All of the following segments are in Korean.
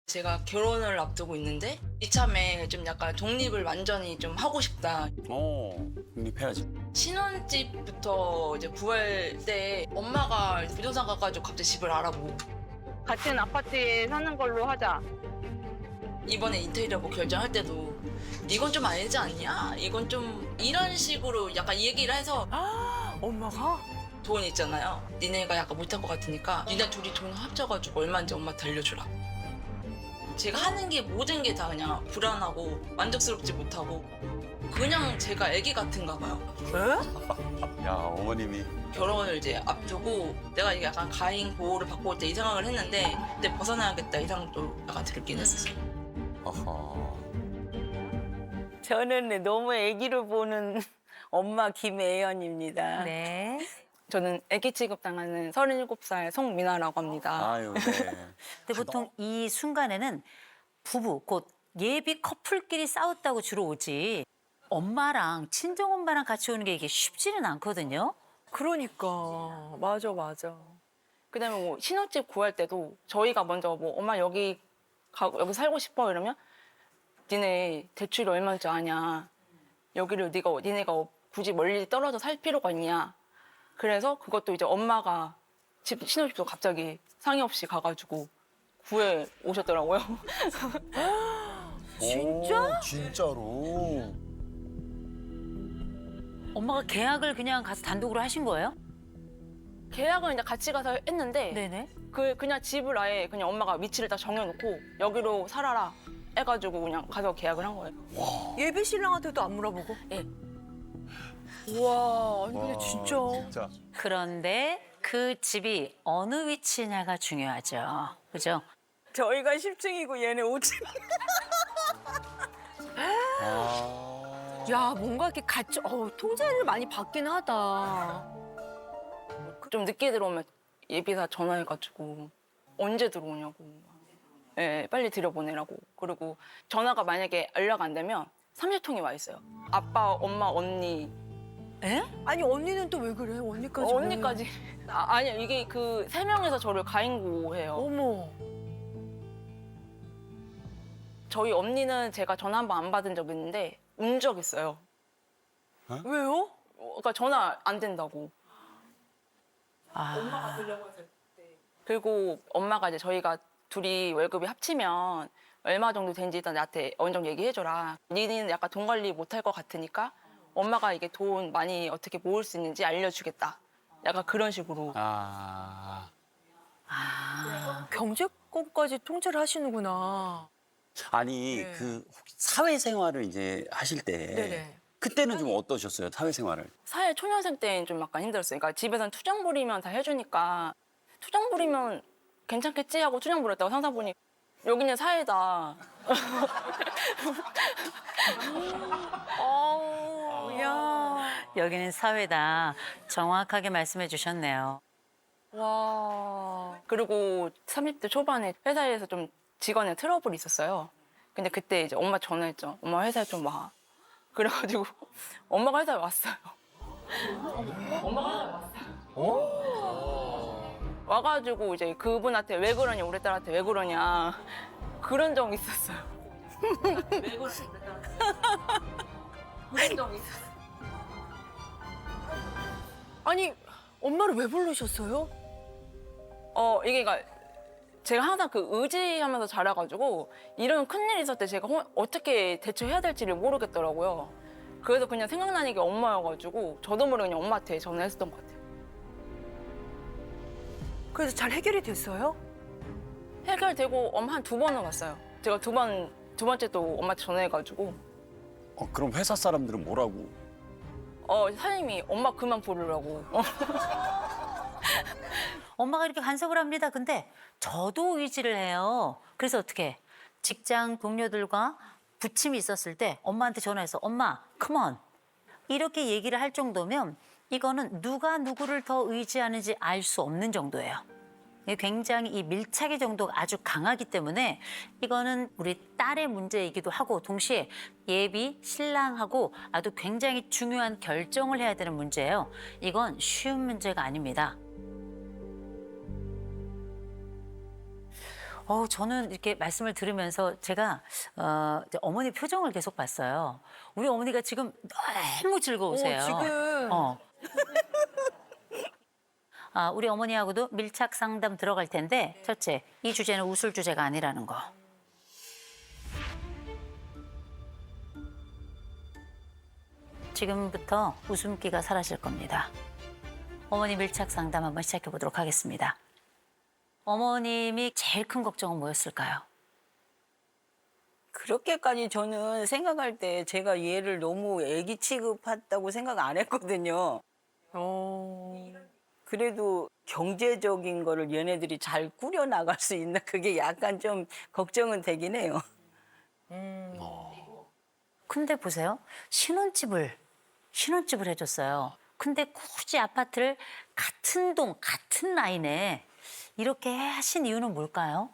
제가 결혼을 앞두고 있는데 이참에 좀 약간 독립을 완전히 좀 하고 싶다. 독립해야지. 신혼집부터 이제 구할 때 엄마가 부동산 가가지고 갑자기 집을 알아보고 같은 아파트에 사는 걸로 하자. 이번에 인테리어 뭐 결정할 때도 이건 좀 아니지 않냐? 이건 좀 이런 식으로 약간 얘기를 해서 엄마가? 돈 있잖아요. 니네가 약간 못할 것 같으니까 니네 둘이 돈 합쳐가지고 얼마인지 엄마한테 알려주라. 제가 하는 게 모든 게 다 그냥 불안하고 만족스럽지 못하고 그냥 제가 애기 같은가 봐요. 에? 야, 어머님이. 결혼을 이제 앞두고 내가 이게 약간 가인 보호를 받고 올 때 이 생각을 했는데 그때 벗어나야겠다 이 생각도 약간 들긴 했었어요. 아하. 저는 너무 아기로 보는 엄마 김애연입니다. 네. 저는 애기 취급당하는 37살 송민아라고 합니다. 아유, 네. 근데 보통 이 순간에는 부부, 곧 예비 커플끼리 싸웠다고 주로 오지. 엄마랑, 친정엄마랑 같이 오는 게 이게 쉽지는 않거든요. 그러니까. 맞아, 맞아. 그다음에 뭐 신혼집 구할 때도 저희가 먼저 뭐 엄마 여기 여기 살고 싶어 이러면 니네 대출이 얼마인지 아냐. 여기를 니네가 굳이 멀리 떨어져 살 필요가 있냐. 그래서 그것도 이제 엄마가 신혼집도 갑자기 상의 없이 가가지고 구해 오셨더라고요. 진짜? 진짜로. 엄마가 계약을 그냥 가서 단독으로 하신 거예요? 계약은 이제 같이 가서 했는데 네네. 그냥 집을 아예 그냥 엄마가 위치를 다 정해놓고 여기로 살아라 해가지고 그냥 가서 계약을 한 거예요. 예비 신랑한테도 안 물어보고? 예. 우와, 아니 근데 와, 진짜. 진짜. 그런데 그 집이 어느 위치냐가 중요하죠. 그죠? 저희가 10층이고 얘네 5층. 아. 야, 뭔가 이렇게 같이, 통제를 많이 받긴 하다. 좀 늦게 들어오면 예비사 전화해가지고 언제 들어오냐고. 예, 빨리 들여보내라고. 그리고 전화가 만약에 연락 안 되면 30통이 와 있어요. 아빠, 엄마, 언니. 에? 아니, 언니는 또 왜 그래? 언니까지. 왜? 언니까지. 아니야, 이게 그 3명에서 저를 가인고해요. 어머. 저희 언니는 제가 전화 한 번 안 받은 적 있는데 운 적 있어요. 왜요? 그러니까 전화 안 된다고. 아, 그리고 엄마가 이제 저희가 둘이 월급이 합치면 얼마 정도 되는지 일단 나한테 어느 정도 얘기해줘라. 니는 약간 돈 관리 못할 것 같으니까 엄마가 이게 돈 많이 어떻게 모을 수 있는지 알려주겠다. 약간 그런 식으로. 아. 경제권까지 통제를 하시는구나. 아니, 네. 그 혹시 사회생활을 이제 하실 때 네네. 그때는 좀 어떠셨어요? 사회생활을? 사회 초년생 때는 좀 약간 힘들었어요. 그러니까 집에서는 투정 부리면 다 해주니까 투정 부리면 괜찮겠지 하고 투정 부렸다고 상사분이 여기는 사회다. 야. 여기는 사회다. 정확하게 말씀해 주셨네요. 와. 그리고 30대 초반에 회사에서 좀 직원의 트러블이 있었어요. 근데 그때 이제 엄마 전화했죠. 엄마 회사에 좀 와. 그래가지고 엄마가 회사에 왔어요. 엄마가 회사에 왔어요. 와가지고 이제 그분한테 왜 그러냐, 우리 딸한테 왜 그러냐 그런 적이 있었어요. 왜 그러냐, 우리 딸한테 그런 적이 있었어요. 아니, 엄마를 왜 부르셨어요? 이게 그러니까 제가 항상 그 의지하면서 자라가지고 이런 큰일이 있을 때 제가 어떻게 대처해야 될지를 모르겠더라고요. 그래서 그냥 생각나는 게 엄마여가지고 저도 모르게 그냥 엄마한테 전화했었던 것 같아요. 그래서 잘 해결이 됐어요? 해결되고 엄마 한 2번은 왔어요. 제가 두 번째 또 엄마한테 전화해가지고 그럼 회사 사람들은 뭐라고? 사장님이 엄마 그만 부르라고. 엄마가 이렇게 간섭을 합니다. 근데 저도 의지를 해요. 그래서 어떻게 직장 동료들과 부침이 있었을 때 엄마한테 전화해서 엄마, 컴온. 이렇게 얘기를 할 정도면 이거는 누가 누구를 더 의지하는지 알 수 없는 정도예요. 굉장히 이 밀착의 정도가 아주 강하기 때문에 이거는 우리 딸의 문제이기도 하고 동시에 예비 신랑하고 아주 굉장히 중요한 결정을 해야 되는 문제예요. 이건 쉬운 문제가 아닙니다. 저는 이렇게 말씀을 들으면서 제가 이제 어머니 표정을 계속 봤어요. 우리 어머니가 지금 너무 즐거우세요. 지금. 우리 어머니하고도 밀착 상담 들어갈 텐데 첫째, 이 주제는 웃을 주제가 아니라는 거. 지금부터 웃음기가 사라질 겁니다. 어머니 밀착 상담 한번 시작해 보도록 하겠습니다. 어머님이 제일 큰 걱정은 뭐였을까요? 그렇게까지 저는 생각할 때 제가 얘를 너무 애기 취급했다고 생각 안 했거든요. 그래도 경제적인 거를 얘네들이 잘 꾸려 나갈 수 있나 그게 약간 좀 걱정은 되긴 해요. 근데 보세요. 신혼집을 해줬어요. 근데 굳이 아파트를 같은 동, 같은 라인에 이렇게 하신 이유는 뭘까요?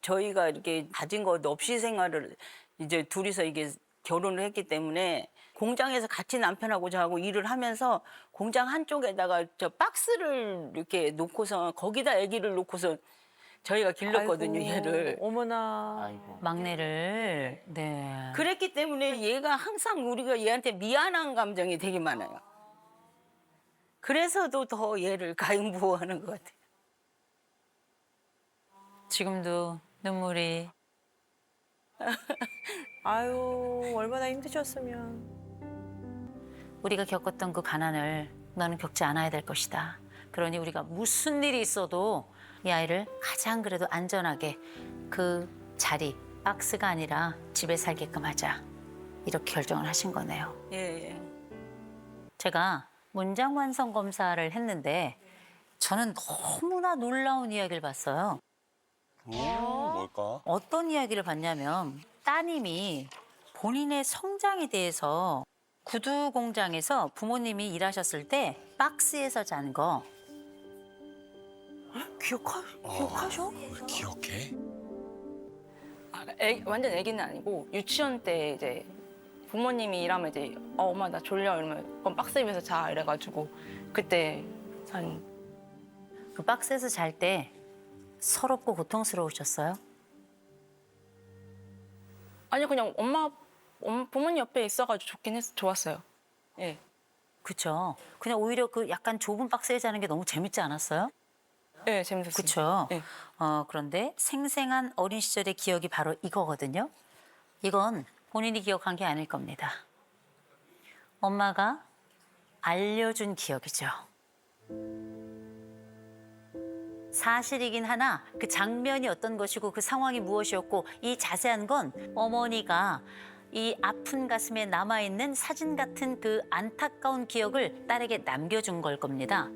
저희가 이렇게 가진 것 없이 생활을 이제 둘이서 이게 결혼을 했기 때문에 공장에서 같이 남편하고 저하고 일을 하면서 공장 한쪽에다가 저 박스를 이렇게 놓고서 거기다 아기를 놓고서 저희가 길렀거든요, 얘를. 어머나. 막내를. 네. 그랬기 때문에 얘가 항상 우리가 얘한테 미안한 감정이 되게 많아요. 그래서도 더 얘를 가용보호하는 것 같아요. 지금도 눈물이. 아유, 얼마나 힘드셨으면. 우리가 겪었던 그 가난을 너는 겪지 않아야 될 것이다. 그러니 우리가 무슨 일이 있어도 이 아이를 가장 그래도 안전하게 그 자리, 박스가 아니라 집에 살게끔 하자. 이렇게 결정을 하신 거네요. 예. 제가 문장 완성 검사를 했는데 저는 너무나 놀라운 이야기를 봤어요. 뭘까? 어떤 이야기를 봤냐면 따님이 본인의 성장에 대해서 구두 공장에서 부모님이 일하셨을 때 박스에서 잔 거. 기억하셔? 기억해? 완전 애기는 아니고 유치원 때 이제 부모님이 일하면 이제 엄마 나 졸려 이러면 그럼 박스 위에서 자 이래가지고 그때 한 그 박스에서 잘 때 서럽고 고통스러우셨어요? 아니 그냥 부모님 옆에 있어가지고 좋았어요. 예. 그쵸. 그냥 오히려 그 약간 좁은 박스에 자는 게 너무 재밌지 않았어요? 예, 재밌었어요. 그쵸. 예. 그런데 생생한 어린 시절의 기억이 바로 이거거든요. 이건 본인이 기억한 게 아닐 겁니다. 엄마가 알려준 기억이죠. 사실이긴 하나 그 장면이 어떤 것이고 그 상황이 무엇이었고 이 자세한 건 어머니가 이 아픈 가슴에 남아있는 사진 같은 그 안타까운 기억을 딸에게 남겨준 걸 겁니다.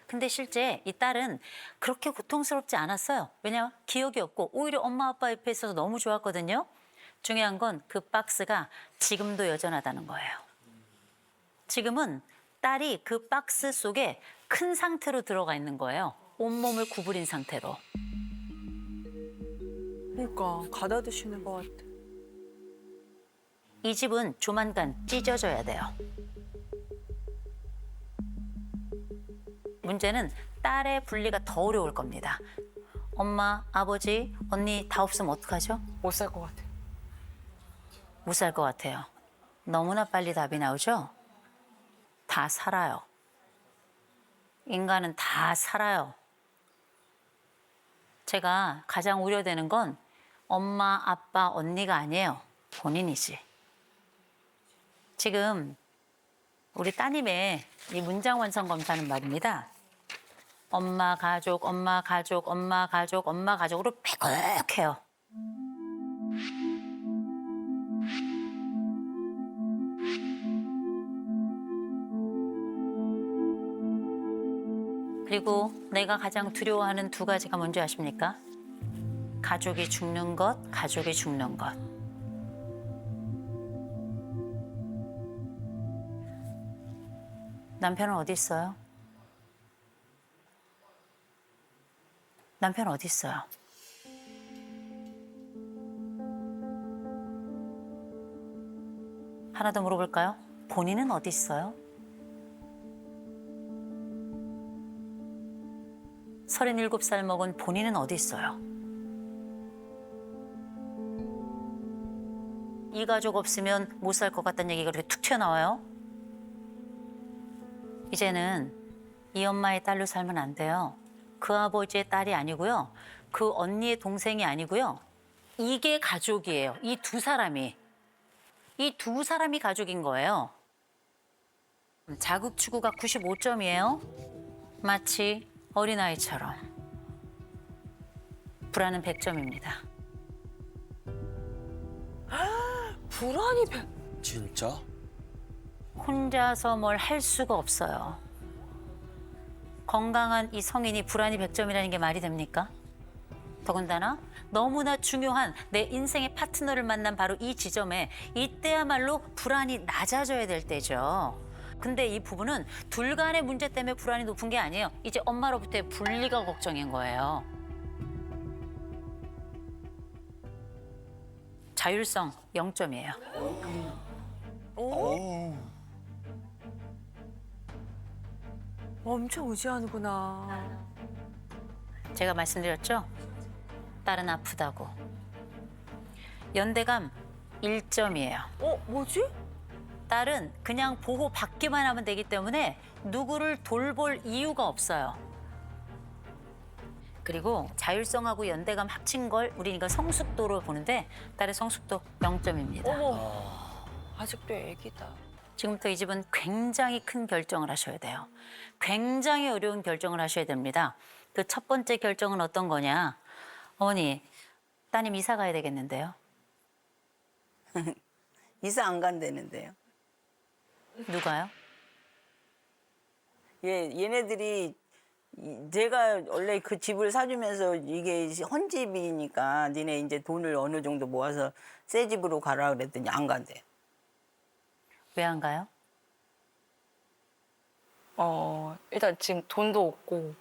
근데 실제 이 딸은 그렇게 고통스럽지 않았어요. 왜냐하면 기억이 없고 오히려 엄마 아빠 옆에 있어서 너무 좋았거든요. 중요한 건 그 박스가 지금도 여전하다는 거예요. 지금은 딸이 그 박스 속에 큰 상태로 들어가 있는 거예요. 온몸을 구부린 상태로. 그러니까 가다드시는 것 같아. 이 집은 조만간 찢어져야 돼요. 문제는 딸의 분리가 더 어려울 겁니다. 엄마, 아버지, 언니 다 없으면 어떡하죠? 못 살 것 같아요. 못 살 것 같아요. 너무나 빨리 답이 나오죠? 다 살아요. 인간은 다 살아요. 제가 가장 우려되는 건 엄마, 아빠, 언니가 아니에요. 본인이지. 지금 우리 따님의 이 문장 완성 검사는 말입니다. 엄마 가족, 엄마 가족, 엄마 가족, 엄마 가족으로 빼곡해요. 그리고 내가 가장 두려워하는 두 가지가 뭔지 아십니까? 가족이 죽는 것, 가족이 죽는 것. 남편은 어디 있어요? 남편 어디 있어요? 하나 더 물어볼까요? 본인은 어디 있어요? 37살 먹은 본인은 어디 있어요? 이 가족 없으면 못 살 것 같다는 얘기가 그렇게 툭 튀어나와요. 이제는 이 엄마의 딸로 살면 안 돼요. 그 아버지의 딸이 아니고요. 그 언니의 동생이 아니고요. 이게 가족이에요. 이 두 사람이. 이 두 사람이 가족인 거예요. 자국 추구가 95점이에요. 마치 어린아이처럼. 불안은 100점입니다. 불안이 진짜? 혼자서 뭘 할 수가 없어요. 건강한 이 성인이 불안이 100점이라는 게 말이 됩니까? 더군다나 너무나 중요한 내 인생의 파트너를 만난 바로 이 지점에 이때야말로 불안이 낮아져야 될 때죠. 근데 이 부부는 둘 간의 문제 때문에 불안이 높은 게 아니에요. 이제 엄마로부터의 분리가 걱정인 거예요. 자율성 0점이에요. 어우. 엄청 의지하는구나. 제가 말씀드렸죠? 딸은 아프다고. 연대감 1점이에요. 뭐지? 딸은 그냥 보호 받기만 하면 되기 때문에 누구를 돌볼 이유가 없어요. 그리고 자율성하고 연대감 합친 걸 우리 이거 성숙도로 보는데 딸의 성숙도 0점입니다. 아직도 애기다. 지금부터 이 집은 굉장히 큰 결정을 하셔야 돼요. 굉장히 어려운 결정을 하셔야 됩니다. 그 첫 번째 결정은 어떤 거냐? 어머니, 따님 이사 가야 되겠는데요. 이사 안 간다는데요. 누가요? 얘네들이 제가 원래 그 집을 사주면서 이게 헌집이니까 니네 이제 돈을 어느 정도 모아서 새 집으로 가라 그랬더니 안 간대. 왜 안 가요? 일단 지금 돈도 없고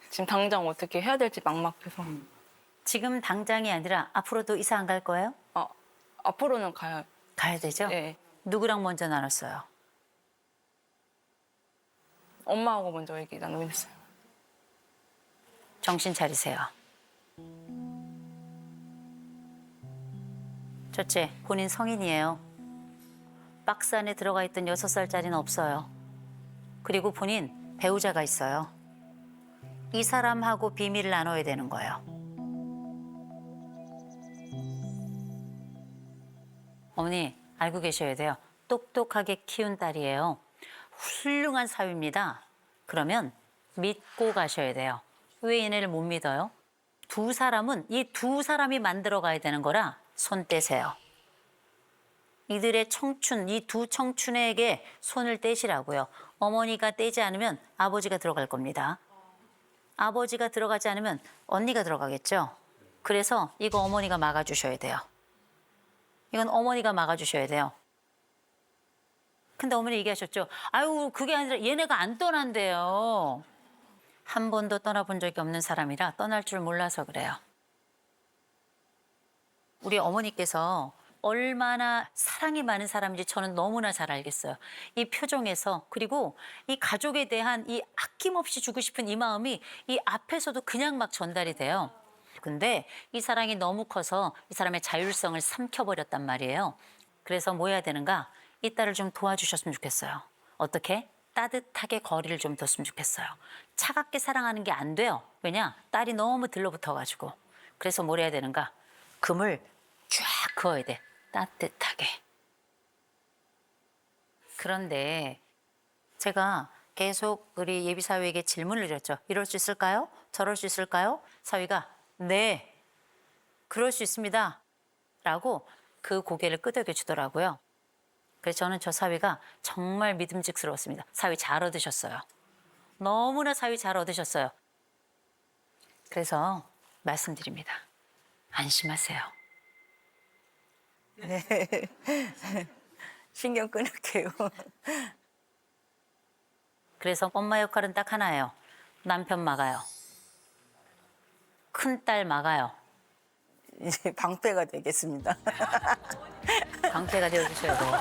지금 당장 어떻게 해야 될지 막막해서 지금 당장이 아니라 앞으로도 이사 안 갈 거예요? 앞으로는 가야. 가야 되죠? 예. 누구랑 먼저 나눴어요? 엄마하고 먼저 얘기 나누긴 했어요. 정신 차리세요. 첫째, 본인 성인이에요. 박스 안에 들어가 있던 6살짜리는 없어요. 그리고 본인 배우자가 있어요. 이 사람하고 비밀을 나눠야 되는 거예요. 어머니, 알고 계셔야 돼요. 똑똑하게 키운 딸이에요. 훌륭한 사위입니다. 그러면 믿고 가셔야 돼요. 왜 얘네를 못 믿어요? 두 사람은 이 두 사람이 만들어 가야 되는 거라 손 떼세요. 이들의 청춘, 이 두 청춘에게 손을 떼시라고요. 어머니가 떼지 않으면 아버지가 들어갈 겁니다. 아버지가 들어가지 않으면 언니가 들어가겠죠. 그래서 이거 어머니가 막아주셔야 돼요. 이건 어머니가 막아주셔야 돼요. 근데 어머니 얘기하셨죠. 아유, 그게 아니라 얘네가 안 떠난대요. 한 번도 떠나본 적이 없는 사람이라 떠날 줄 몰라서 그래요. 우리 어머니께서 얼마나 사랑이 많은 사람인지 저는 너무나 잘 알겠어요. 이 표정에서, 그리고 이 가족에 대한 이 아낌없이 주고 싶은 이 마음이 이 앞에서도 그냥 막 전달이 돼요. 근데 이 사랑이 너무 커서 이 사람의 자율성을 삼켜버렸단 말이에요. 그래서 뭐 해야 되는가? 이 딸을 좀 도와주셨으면 좋겠어요. 어떻게? 따뜻하게 거리를 좀 뒀으면 좋겠어요. 차갑게 사랑하는 게 안 돼요. 왜냐? 딸이 너무 들러붙어가지고. 그래서 뭘 해야 되는가? 금을 쫙 그어야 돼. 따뜻하게. 그런데 제가 계속 우리 예비사위에게 질문을 드렸죠. 이럴 수 있을까요? 저럴 수 있을까요? 사위가 네, 그럴 수 있습니다. 라고 그 고개를 끄덕여 주더라고요. 그래서 저는 저 사위가 정말 믿음직스러웠습니다. 사위 잘 얻으셨어요. 너무나 사위 잘 얻으셨어요. 그래서 말씀드립니다. 안심하세요. 네. 신경 끊을게요. 그래서 엄마 역할은 딱 하나예요. 남편 막아요. 큰딸 막아요. 이제 방패가 되겠습니다. 방패가 되어주셔야 돼요.